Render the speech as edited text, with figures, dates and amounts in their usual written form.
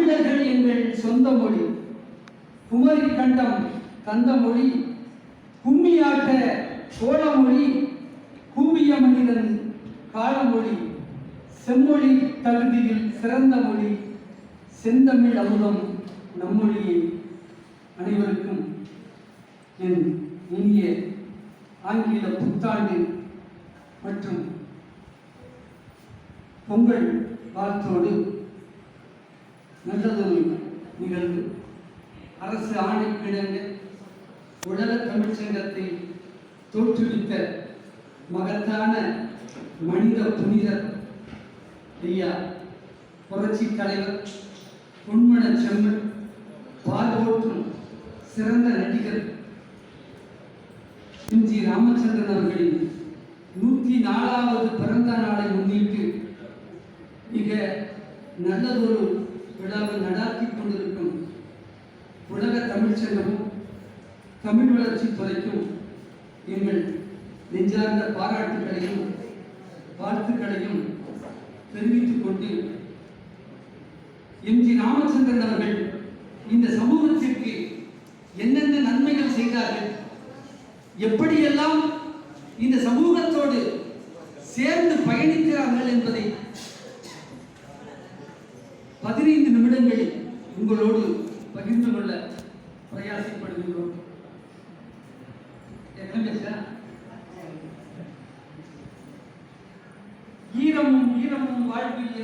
தமிழர்கள் எங்கள் சொந்த மொழி, குமரி கண்டம் தந்த மொழி, கும்மியாட்ட சோழமொழி, கூவிய மனிதன் காலமொழி, செம்மொழி தகுதியில் சிறந்த மொழி, செந்தமிழ் அமுதம் நம்மொழியே. அனைவருக்கும் என் இனிய ஆங்கில புத்தாண்டு மற்றும் பொங்கல் வாழ்த்தோடு நல்லதொரு நிகழ்வு. அரசு ஆணைக்கிணங்க உலக தமிழ் சங்கத்தை தோற்றுவித்த மகத்தான மனித புனிதர் ஐயா புரட்சி தலைவர், பொன்மன செம்மல், பார்வோற்றும் சிறந்த நடிகர் எம்.ஜி. ராமச்சந்திரன் அவர்களின் 104வது பிறந்த நாளை முன்னிட்டு மிக நல்லதொரு விழாவை நடாத்தி கொண்டிருக்கும் உலக தமிழ் சங்கமும் தமிழ் வளர்ச்சி துறைக்கும் எங்கள் நெஞ்சார்ந்த பாராட்டுகளையும் வாழ்த்துக்களையும் தெரிவித்துக் கொண்டு, எம்.ஜி. ராமச்சந்திரன் அவர்கள் இந்த சமூகத்திற்கு என்னென்ன நன்மைகள் செய்தார்கள், எப்படியெல்லாம் இந்த சமூகத்தோடு சேர்ந்து பயணிக்கிறார்கள் என்பதை 15 நிமிடங்களில் உங்களோடு பகிர்ந்து கொள்ள பிரயாசப்படுகின்றோம். ஈரமும் ஈரமும் வாழ்வில்